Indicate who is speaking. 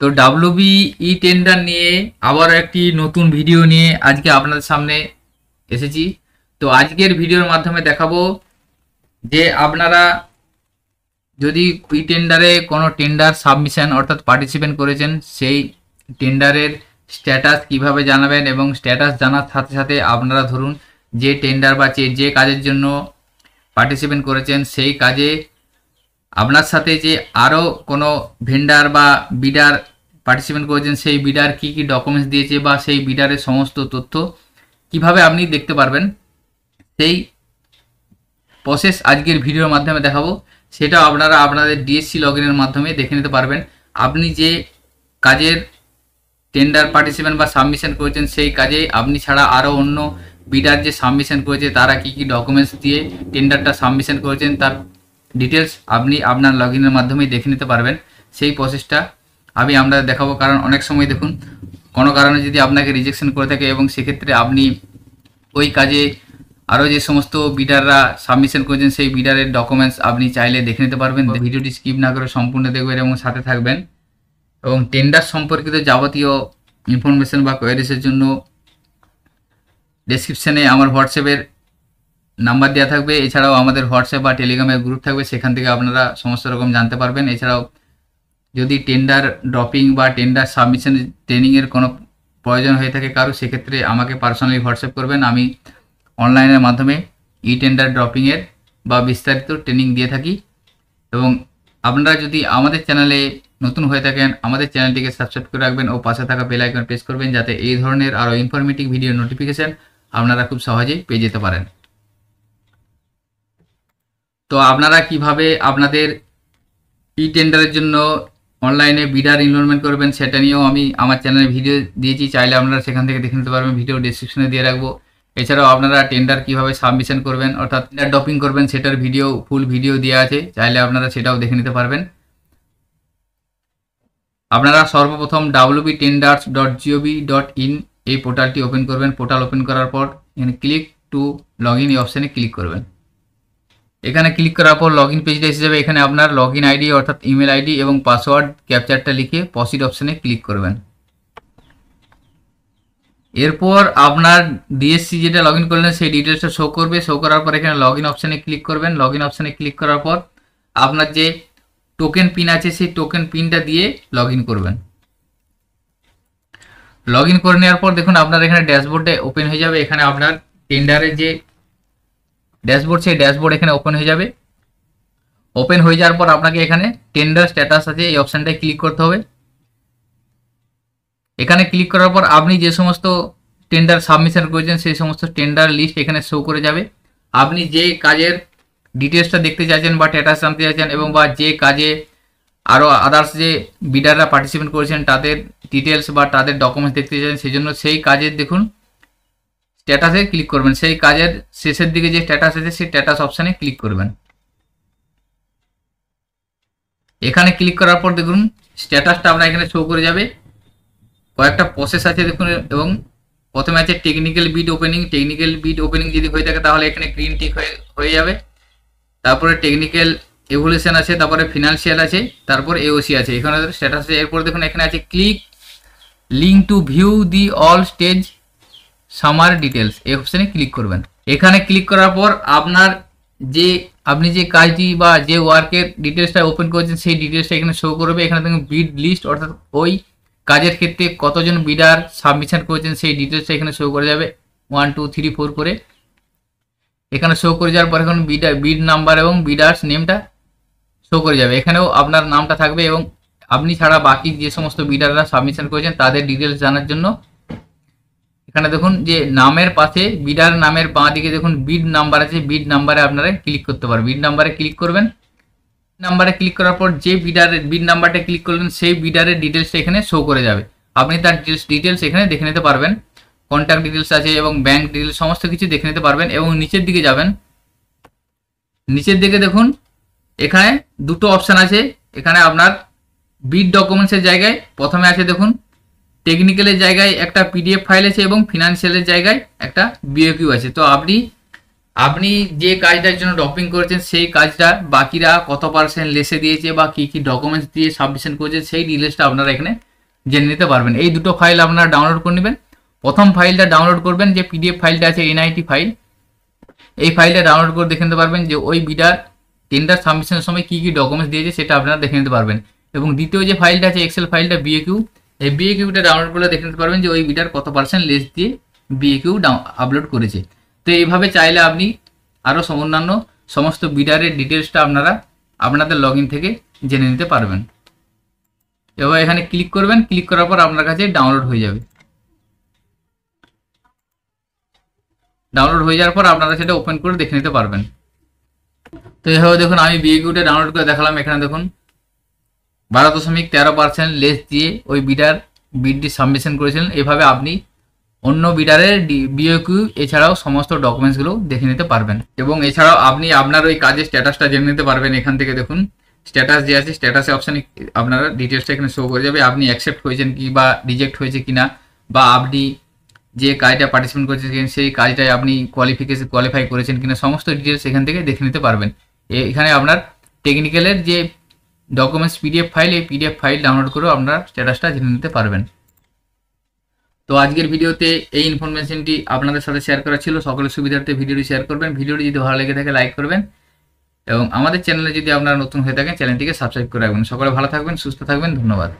Speaker 1: তো ডাব্লিউবিই টেন্ডার নিয়ে আবার একটি নতুন ভিডিও নিয়ে আজকে আপনাদের সামনে এসেছি। তো আজকের ভিডিওর মাধ্যমে দেখাবো যে আপনারা যদি এই টেন্ডারে কোনো টেন্ডার সাবমিশন অর্থাৎ পার্টিসিপেন্ট করেছেন সেই টেন্ডারের স্ট্যাটাস কিভাবে জানাবেন, এবং স্ট্যাটাস জানার সাথে সাথে আপনারা ধরুন যে টেন্ডার বা যে কাজের জন্য পার্টিসিপেন্ট করেছেন সেই কাজে আপনার সাথে যে আরও কোনো ভেন্ডার বা বিডার পার্টিসিপেন্ট করেছেন সেই বিডার কী কী ডকুমেন্টস দিয়েছে বা সেই বিডারের সমস্ত তথ্য কিভাবে আপনি দেখতে পারবেন সেই প্রসেস আজকের ভিডিওর মাধ্যমে দেখাবো। সেটা আপনারা আপনাদের ডিএসসি লগইনের মাধ্যমে দেখে নিতে পারবেন। আপনি যে কাজের টেন্ডার পার্টিসিপেন্ট বা সাবমিশন করেছেন সেই কাজে আপনি ছাড়া আরও অন্য বিডার যে সাবমিশন করেছে তারা কী কী ডকুমেন্টস দিয়ে টেন্ডারটা সাবমিশন করেছেন তার ডিটেলস আপনি আপনার লগইনের মাধ্যমেই দেখে নিতে পারবেন। সেই প্রসেসটা আমি আপনাদের দেখাবো, কারণ অনেক সময় দেখুন কোনো কারণে যদি আপনাকে রিজেকশন করে থাকে এবং সেক্ষেত্রে আপনি ওই কাজে আরও যে সমস্ত বিডাররা সাবমিশন করেছেন সেই বিডারের ডকুমেন্টস আপনি চাইলে দেখে নিতে পারবেন। ভিডিওটি স্কিপ না করে সম্পূর্ণ দেখবেন এবং সাথে থাকবেন, এবং টেন্ডার সম্পর্কিত যাবতীয় ইনফরমেশন বা কোয়ারিজের জন্য ডেসক্রিপশানে আমার হোয়াটসঅ্যাপের নাম্বার দেওয়া থাকবে। এছাড়াও আমাদের হোয়াটসঅ্যাপ বা টেলিগ্রামের গ্রুপ থাকবে, সেখান থেকে আপনারা সমস্ত রকম জানতে পারবেন। এছাড়াও যদি টেন্ডার ড্রপিং বা টেন্ডার সাবমিশন ট্রেনিংয়ের কোনো প্রয়োজন হয়ে থাকে কারো, সেক্ষেত্রে আমাকে পার্সোনালি হোয়াটসঅ্যাপ করবেন। আমি অনলাইনের মাধ্যমে টেন্ডার ড্রপিংয়ের বা বিস্তারিত ট্রেনিং দিয়ে থাকি। এবং আপনারা যদি আমাদের চ্যানেলে নতুন হয়ে থাকেন আমাদের চ্যানেলটিকে সাবস্ক্রাইব করে রাখবেন ও পাশে থাকা বেল আইকন প্রেস করবেন, যাতে এই ধরনের আরও ইনফরমেটিভ ভিডিও নোটিফিকেশান আপনারা খুব সহজেই পেয়ে যেতে পারেন। তো আপনারা কিভাবে আপনাদের টেন্ডারের জন্য অনলাইনে বিডার এনরোলমেন্ট করবেন সেটা নিয়েও আমি আমার চ্যানেলে ভিডিও দিয়েছি, চাইলে আপনারা সেখান থেকে দেখে নিতে পারবেন। ভিডিও ডেসক্রিপশনে দিয়ে রাখবো। এছাড়াও আপনারা টেন্ডার কিভাবে সাবমিশন করবেন অর্থাৎ টেন্ডার ড্রপিং করবেন সেটার ভিডিও ফুল ভিডিও দেওয়া আছে, চাইলে আপনারা সেটাও দেখে নিতে পারবেন। আপনারা সর্বপ্রথম wbtenders.gov.in এই পোর্টালটি ওপেন করবেন। পোর্টাল ওপেন করার পর এখানে ক্লিক টু লগ ইন এই অপশানে ক্লিক করবেন। এখানে ক্লিক করার পর লগ ইন পেজটা এসে যাবে। এখানে আপনার লগ ইন আইডি অর্থাৎ ইমেল আইডি এবং পাসওয়ার্ড ক্যাপচারটা লিখে প্রসিড অপশানে ক্লিক করবেন। এরপর আপনার ডিএসসি যেটা লগ ইন করলেন সেই ডিটেলসটা শো করবে। শো করার পর এখানে লগ ইন অপশানে ক্লিক করবেন। লগ ইন অপশানে ক্লিক করার পর আপনার যে টোকেন পিন আছে সেই টোকেন পিনটা দিয়ে লগ ইন করবেন। লগ ইন করে নেওয়ার পর দেখুন আপনার এখানে ড্যাশবোর্ডে ওপেন হয়ে যাবে। এখানে আপনার টেন্ডারের যে ড্যাশবোর্ড সেই ড্যাশবোর্ড এখানে ওপেন হয়ে যাবে। ওপেন হয়ে যাওয়ার পর আপনাকে এখানে টেন্ডার স্ট্যাটাস আছে এই অপশানটায় ক্লিক করতে হবে। এখানে ক্লিক করার পর আপনি যে সমস্ত টেন্ডার সাবমিশন করেছেন সেই সমস্ত টেন্ডার লিস্ট এখানে শো করে যাবে। আপনি যে কাজের ডিটেলসটা দেখতে চাইছেন বা স্ট্যাটাস জানতে চাইছেন এবং বা যে কাজে আরও আদার্স যে বিডাররা পার্টিসিপেন্ট করেছেন তাদের ডিটেলস বা তাদের ডকুমেন্টস দেখতে চাইছেন, সেই জন্য সেই কাজের দেখুন স্ট্যাটাসে ক্লিক করবেন। সেই কাজের শেষের দিকে যে স্ট্যাটাস আছে সেই স্ট্যাটাস অপশানে ক্লিক করবেন। এখানে ক্লিক করার পর দেখুন স্ট্যাটাসটা আপনার এখানে শো করে যাবে। কয়েকটা প্রসেস আছে দেখুন, এবং প্রথমে আছে টেকনিক্যাল বিড ওপেনিং। টেকনিক্যাল বিড ওপেনিং যদি হয়ে থাকে তাহলে এখানে গ্রিন টিক হয়ে যাবে। তারপরে টেকনিক্যাল এভলিউশন আছে, তারপরে ফিনান্সিয়াল আছে, তারপর এওসি আছে। এখানে স্ট্যাটাস আছে। এরপর দেখুন এখানে আছে click link to view the all stage summer details এই অপশানে ক্লিক করবেন। এখানে ক্লিক করার পর আপনি যে কাজটি বা যে ওয়ার্কের ডিটেলসটা ওপেন করেছেন সেই ডিটেলসটা এখানে শো করবে। এখানে দেখুন বিড লিস্ট অর্থাৎ ওই কাজের ক্ষেত্রে কতজন বিডার সাবমিশন করেছেন সেই ডিটেলসটা এখানে শো করে যাবে 1 2 3 4 করে। এখানে শো করে যাওয়ার পর এখন বিড নাম্বার এবং বিডার্স নেমটা শো করে যাবে। এখানেও আপনার নামটা থাকবে এবং আপনি ছাড়া বাকি যে সমস্ত বিডাররা সাবমিশন করেছেন তাদের ডিটেলস জানার জন্য এখানে দেখুন যে নামের পাশে বিডার নামের বাঁ দিকে দেখুন বিড নাম্বার আছে। বিড নাম্বারে আপনারা ক্লিক করতে পারবেন। বিড নাম্বারে ক্লিক করবেন। নাম্বারে ক্লিক করার পর যে বিড নাম্বারটা ক্লিক করলেন সেই বিডারের ডিটেলসটা এখানে শো করে যাবে। আপনি তার ডিটেলস এখানে দেখে নিতে পারবেন। কন্ট্যাক্ট ডিটেলস আছে এবং ব্যাংক ডিটেলস সমস্ত কিছু দেখে নিতে পারবেন। এবং নিচের দিকে যাবেন। নিচের দিকে দেখুন এখানে দুটো অপশান আছে। এখানে আপনার বিড ডকুমেন্টসের জায়গায় প্রথমে আছে দেখুন টেকনিক্যালের জায়গায় একটা পিডিএফ ফাইল আছে এবং ফিনান্সিয়ালের জায়গায় একটা বিওকিউ আছে। তো আপনি যে কাজটার জন্য ড্রপিং করেছেন সেই কাজটা বাকিরা কত % লেসে দিয়েছে বা কী কী ডকুমেন্টস দিয়ে সাবমিশন করেছে সেই ডিটেলসটা আপনারা এখানে জেনে নিতে পারবেন। এই দুটো ফাইল আপনারা ডাউনলোড করে নেবেন। প্রথম ফাইলটা ডাউনলোড করবেন, যে পিডিএফ ফাইলটা আছে এনআইটি ফাইল, এই ফাইলটা ডাউনলোড করে দেখে নিতে পারবেন যে ওই বিডার টেন্ডার সাবমিশনের সময় কী কী ডকুমেন্টস দিয়েছে সেটা আপনারা দেখে নিতে পারবেন। এবং দ্বিতীয় যে ফাইলটা আছে এক্সেল ফাইলটা বিএকিউ, এই বিএকিউটা ডাউনলোড করলে দেখে নিতে পারবেন যে ওই বিডার কত % লেস দিয়ে বিএকিউ আপলোড করেছে। তো এইভাবে চাইলে আপনি আরও অন্যান্য সমস্ত বিডারের ডিটেলসটা আপনারা আপনাদের লগ ইন থেকে জেনে নিতে পারবেন। এবার এখানে ক্লিক করবেন, ক্লিক করার পর আপনার কাছে ডাউনলোড হয়ে যাবে। ডাউনলোড হয়ে যাওয়ার পর আপনারা সেটা ওপেন করে দেখে নিতে পারবেন। তো এইভাবে দেখুন আমি বিএকিউটা ডাউনলোড করে দেখালাম। এখানে দেখুন 12.13% লেস দিয়ে ওই বিডটি সাবমিশন করেছিলেন। এভাবে আপনি অন্য বিডারের বিএকিউ এছাড়াও সমস্ত ডকুমেন্টসগুলো দেখে নিতে পারবেন। এবং এছাড়াও আপনি আপনার ওই কাজের স্ট্যাটাসটা জেনে নিতে পারবেন। এখান থেকে দেখুন স্ট্যাটাস যে আছে, স্ট্যাটাসে অপশানে আপনারা ডিটেলসটা এখানে শো করে যাবে, আপনি অ্যাকসেপ্ট হয়েছেন কি বা রিজেক্ট হয়েছে কিনা, বা আপনি যে কাজটা পার্টিসিপেট করেছেন সেই কাজটায় আপনি কোয়ালিফাই করেছেন কিনা, সমস্ত ডিটেলস এখান থেকে দেখে নিতে পারবেন। এখানে আপনার টেকনিক্যালের যে ডকুমেন্টস পিডিএফ ফাইল, এই পিডিএফ ফাইল ডাউনলোড করেও আপনার স্ট্যাটাসটা জেনে নিতে পারবেন। তো আজকের ভিডিওতে এই ইনফরমেশনটি আপনাদের সাথে শেয়ার করা ছিল। সকলের সুবিধার্থে ভিডিওটি শেয়ার করবেন। ভিডিওটি যদি ভালো লেগে থাকে লাইক করবেন, এবং আমাদের চ্যানেলে যদি আপনারা নতুন হয়ে থাকেন চ্যানেলটিকে সাবস্ক্রাইব করে রাখবেন। সকলে ভালো থাকবেন, সুস্থ থাকবেন, ধন্যবাদ।